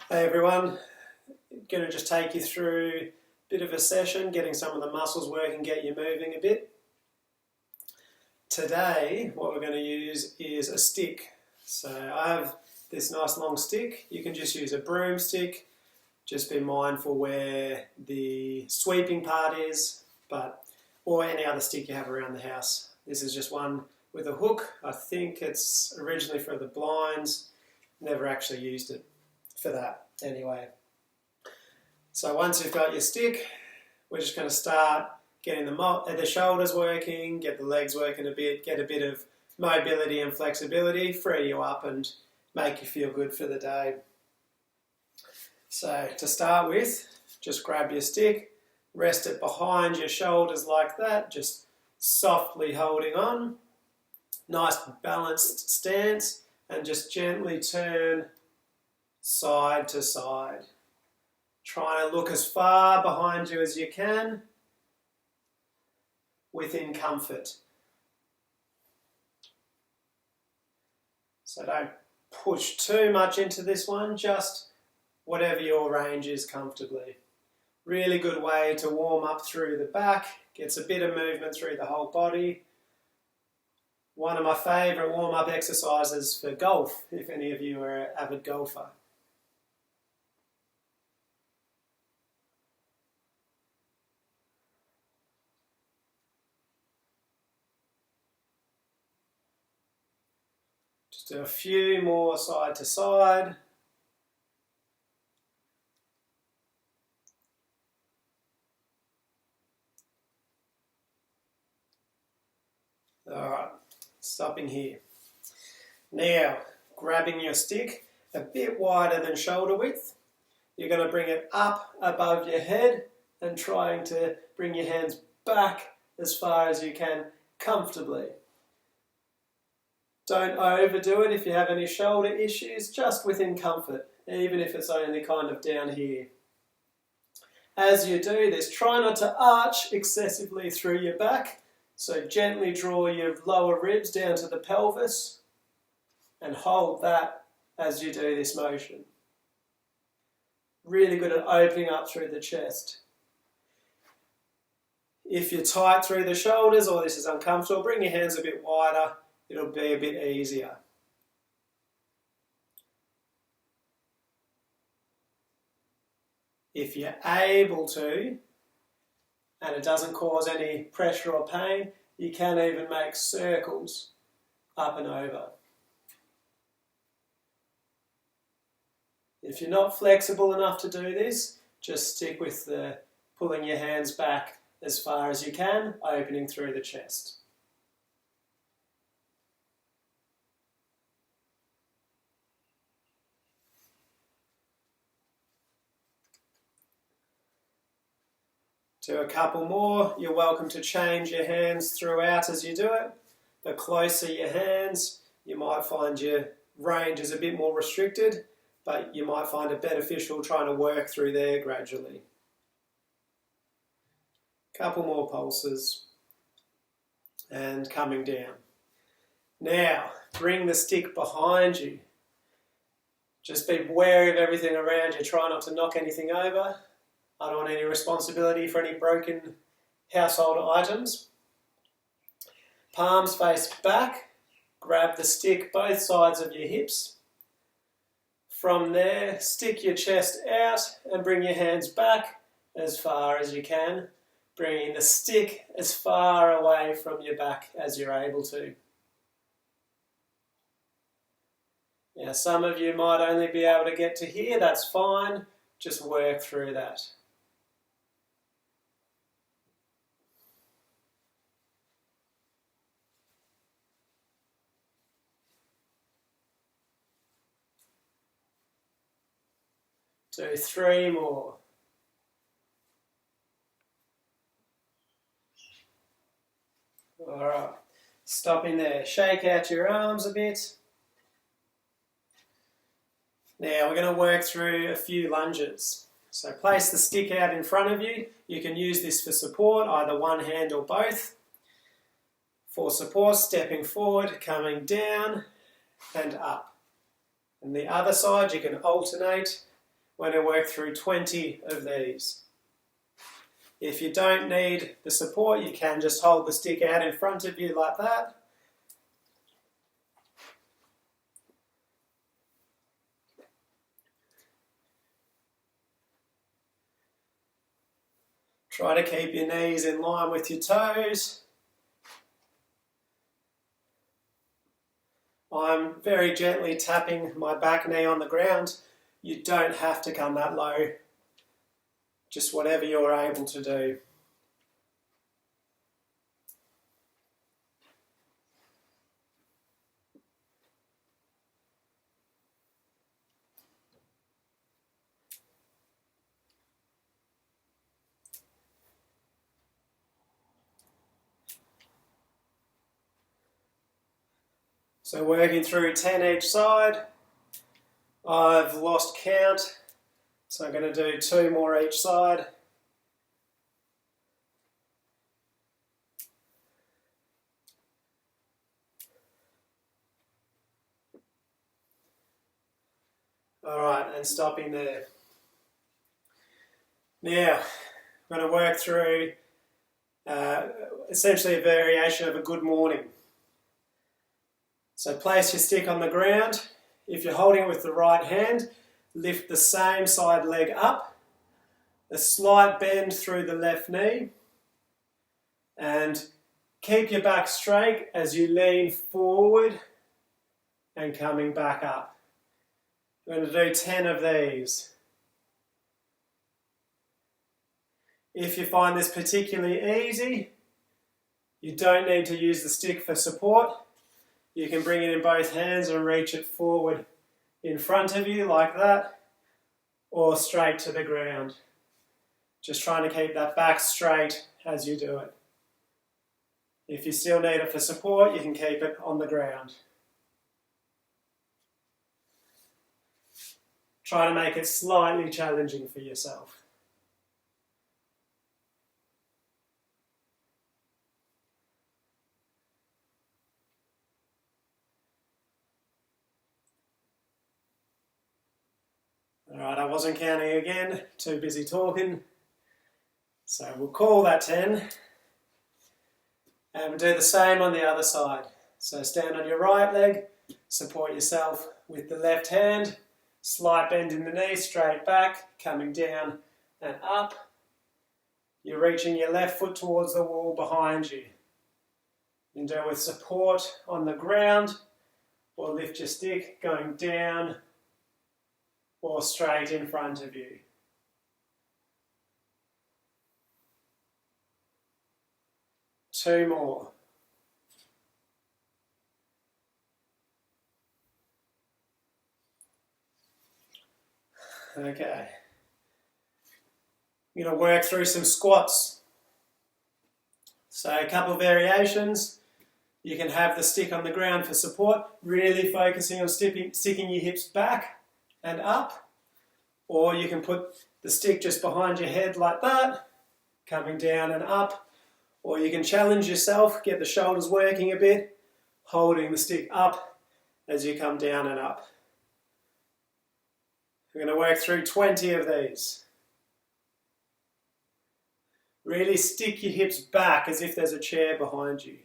Hey everyone, going to just take you through a bit of a session, getting some of the muscles working, get you moving a bit. Today, what we're going to use is a stick. So I have this nice long stick. You can just use a broomstick. Just be mindful where the sweeping part is, or any other stick you have around the house. This is just one with a hook. I think it's originally for the blinds. Never actually used it for that anyway. So once you've got your stick, we're just going to start getting the shoulders working, get the legs working a bit, get a bit of mobility and flexibility, free you up and make you feel good for the day. So to start with, just grab your stick, rest it behind your shoulders like that, just softly holding on. Nice balanced stance, and just gently turn side to side. Trying to look as far behind you as you can within comfort. So don't push too much into this one, just whatever your range is comfortably. Really good way to warm up through the back, gets a bit of movement through the whole body. One of my favourite warm-up exercises for golf, if any of you are an avid golfer. Just do a few more side to side. Alright, stopping here. Now, grabbing your stick a bit wider than shoulder width. You're going to bring it up above your head and trying to bring your hands back as far as you can comfortably. Don't overdo it if you have any shoulder issues, just within comfort, even if it's only kind of down here. As you do this, try not to arch excessively through your back, so gently draw your lower ribs down to the pelvis and hold that as you do this motion. Really good at opening up through the chest. If you're tight through the shoulders or this is uncomfortable, bring your hands a bit wider. It'll be a bit easier. If you're able to, and it doesn't cause any pressure or pain, you can even make circles up and over. If you're not flexible enough to do this, just stick with the pulling your hands back as far as you can, opening through the chest. Do a couple more. You're welcome to change your hands throughout as you do it. The closer your hands, you might find your range is a bit more restricted, but you might find it beneficial trying to work through there gradually. Couple more pulses and coming down. Now, bring the stick behind you. Just be wary of everything around you. Try not to knock anything over. I don't want any responsibility for any broken household items. Palms face back. Grab the stick both sides of your hips. From there, stick your chest out and bring your hands back as far as you can, bringing the stick as far away from your back as you're able to. Now, some of you might only be able to get to here, that's fine, just work through that. Do 3 more. Alright, stopping there. Shake out your arms a bit. Now we're going to work through a few lunges. So place the stick out in front of you. You can use this for support, either one hand or both. For support, stepping forward, coming down and up. And the other side, you can alternate we're going to work through 20 of these. If you don't need the support, you can just hold the stick out in front of you like that. Try to keep your knees in line with your toes. I'm very gently tapping my back knee on the ground. You don't have to come that low, just whatever you're able to do. So working through 10 each side. I've lost count, so I'm going to do 2 more each side. Alright, and stopping there. Now, I'm going to work through essentially a variation of a good morning. So place your stick on the ground. If you're holding it with the right hand, lift the same side leg up, a slight bend through the left knee, and keep your back straight as you lean forward and coming back up. We're going to do 10 of these. If you find this particularly easy, you don't need to use the stick for support. You can bring it in both hands and reach it forward in front of you like that, or straight to the ground. Just trying to keep that back straight as you do it. If you still need it for support, you can keep it on the ground. Try to make it slightly challenging for yourself. Alright, I wasn't counting again, too busy talking. So we'll call that 10. And we'll do the same on the other side. So stand on your right leg, support yourself with the left hand, slight bend in the knee, straight back, coming down and up. You're reaching your left foot towards the wall behind you. You can do it with support on the ground, or lift your stick going down or straight in front of you. Two more. Okay. I'm going to work through some squats. So a couple of variations. You can have the stick on the ground for support, really focusing on sticking your hips back and up, or you can put the stick just behind your head like that, coming down and up, or you can challenge yourself, get the shoulders working a bit, holding the stick up as you come down and up. We're going to work through 20 of these. Really stick your hips back as if there's a chair behind you.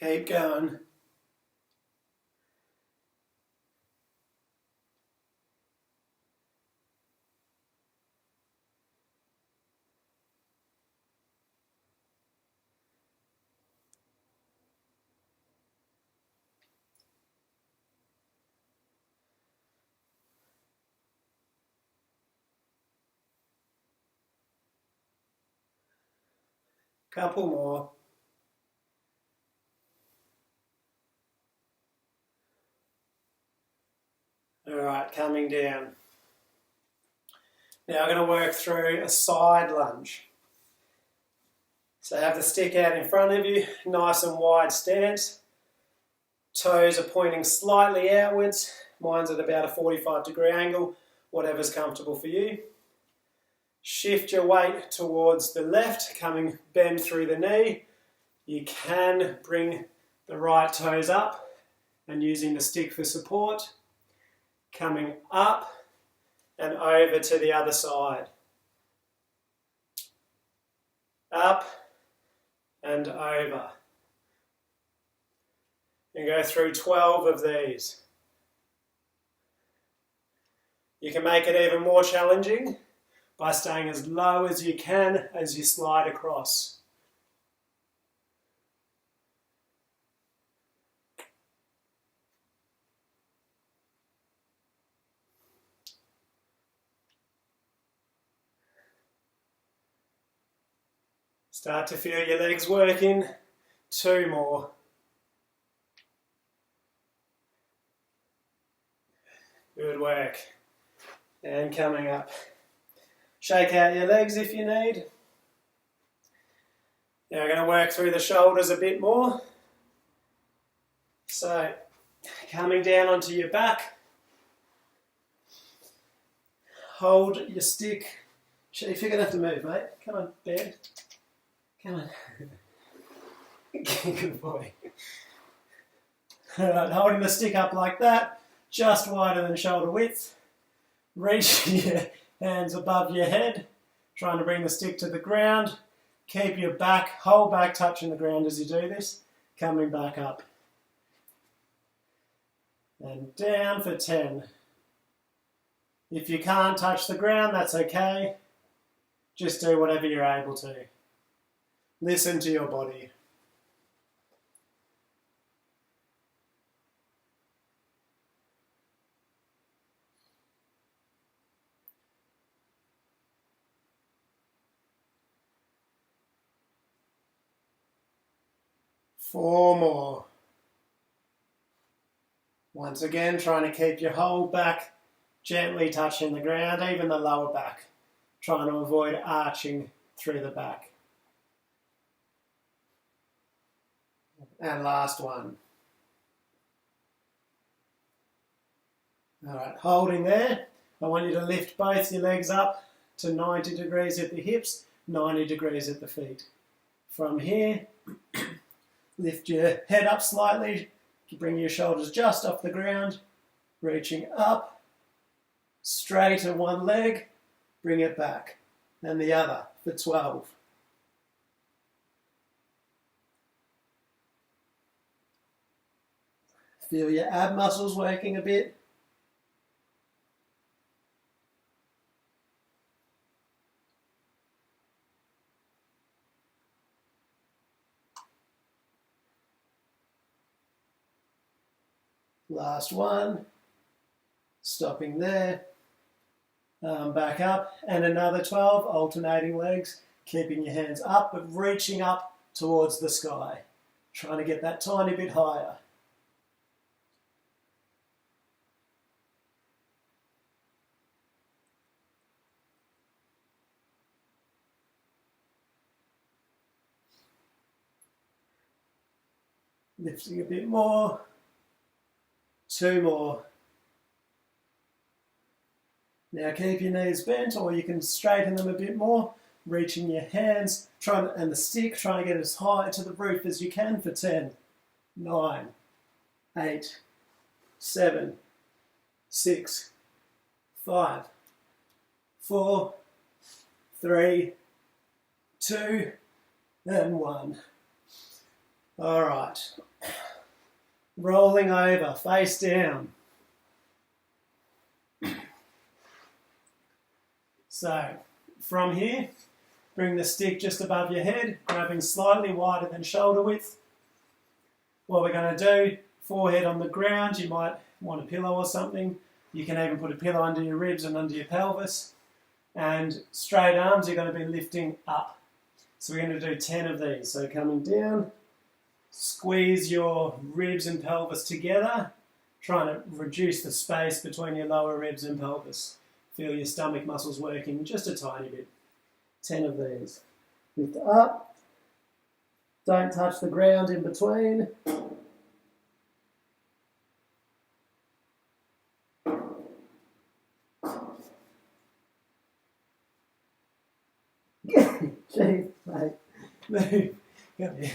Keep going. Couple more. Alright, coming down. Now I'm going to work through a side lunge. So have the stick out in front of you, nice and wide stance. Toes are pointing slightly outwards. Mine's at about a 45-degree angle, whatever's comfortable for you. Shift your weight towards the left, bend through the knee. You can bring the right toes up and using the stick for support. Coming up and over to the other side. Up and over. And go through 12 of these. You can make it even more challenging by staying as low as you can as you slide across. Start to feel your legs working. 2 more. Good work. And coming up. Shake out your legs if you need. Now we're going to work through the shoulders a bit more. So, coming down onto your back. Hold your stick. Chief, you're going to have to move, mate. Come on, bed. Come on. Good boy. Alright, holding the stick up like that, just wider than shoulder width. Reach your hands above your head, trying to bring the stick to the ground. Keep your whole back touching the ground as you do this. Coming back up. And down for 10. If you can't touch the ground, that's okay. Just do whatever you're able to. Listen to your body. Four more. Once again, trying to keep your whole back gently touching the ground, even the lower back. Trying to avoid arching through the back. And last one. Alright, holding there. I want you to lift both your legs up to 90 degrees at the hips, 90 degrees at the feet. From here, lift your head up slightly, bring your shoulders just off the ground, reaching up, straighten one leg, bring it back, and the other for 12. Feel your ab muscles working a bit. Last one. Stopping there. Back up. And another 12, alternating legs. Keeping your hands up, but reaching up towards the sky. Trying to get that tiny bit higher. Lifting a bit more. 2 more. Now keep your knees bent, or you can straighten them a bit more, reaching your hands and the stick, trying to get as high to the roof as you can for 10, 9, 8, 7, 6, 5, 4, 3, 2, and 1. All right. Rolling over, face down. So, from here, bring the stick just above your head, grabbing slightly wider than shoulder width. What we're going to do, forehead on the ground, you might want a pillow or something. You can even put a pillow under your ribs and under your pelvis. And straight arms, you're going to be lifting up. So we're going to do 10 of these. So coming down, squeeze your ribs and pelvis together, trying to reduce the space between your lower ribs and pelvis. Feel your stomach muscles working just a tiny bit. 10 of these. Lift up. Don't touch the ground in between. Hey, move. Come here.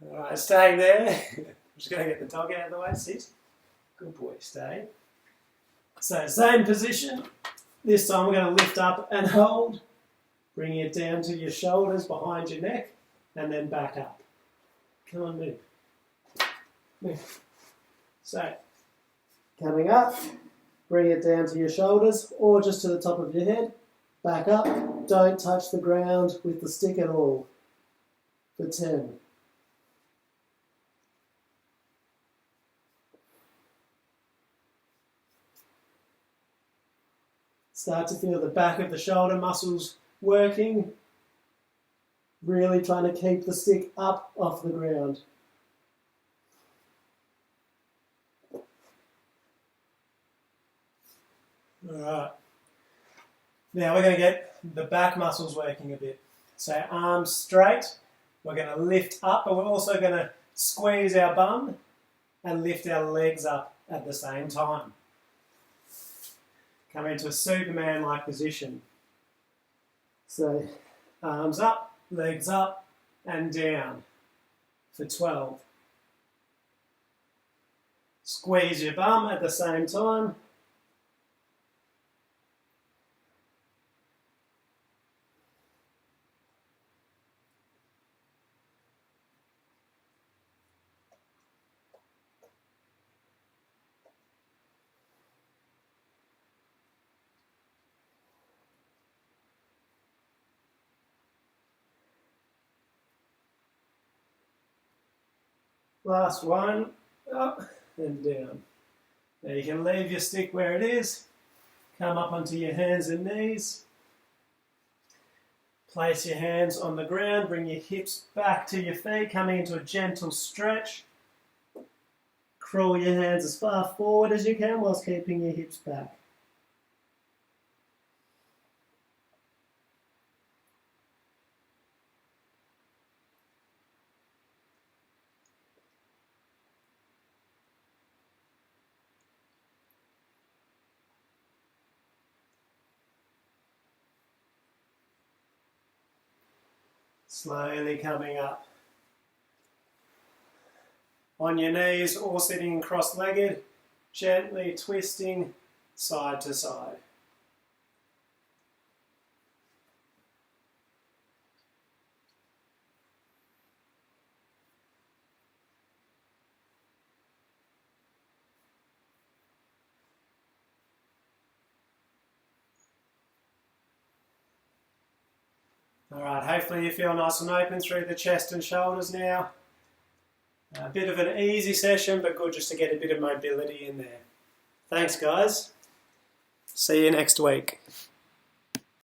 Alright, stay there. I'm just going to get the dog out of the way. Sit. Good boy, stay. So, same position. This time we're going to lift up and hold. Bring it down to your shoulders, behind your neck, and then back up. Come on, move. Move. So, coming up, bring it down to your shoulders or just to the top of your head. Back up. Don't touch the ground with the stick at all. For 10. Start to feel the back of the shoulder muscles working. Really trying to keep the stick up off the ground. Alright. Now we're going to get the back muscles working a bit. So arms straight. We're going to lift up, but we're also going to squeeze our bum and lift our legs up at the same time. Come into a Superman-like position. So, arms up, legs up, and down for 12. Squeeze your bum at the same time. Last one, up and down. Now you can leave your stick where it is, come up onto your hands and knees, place your hands on the ground, bring your hips back to your feet, coming into a gentle stretch. Crawl your hands as far forward as you can whilst keeping your hips back. Slowly coming up. On your knees or sitting cross-legged, gently twisting side to side. Alright, hopefully you feel nice and open through the chest and shoulders now. A bit of an easy session, but good just to get a bit of mobility in there. Thanks, guys. See you next week.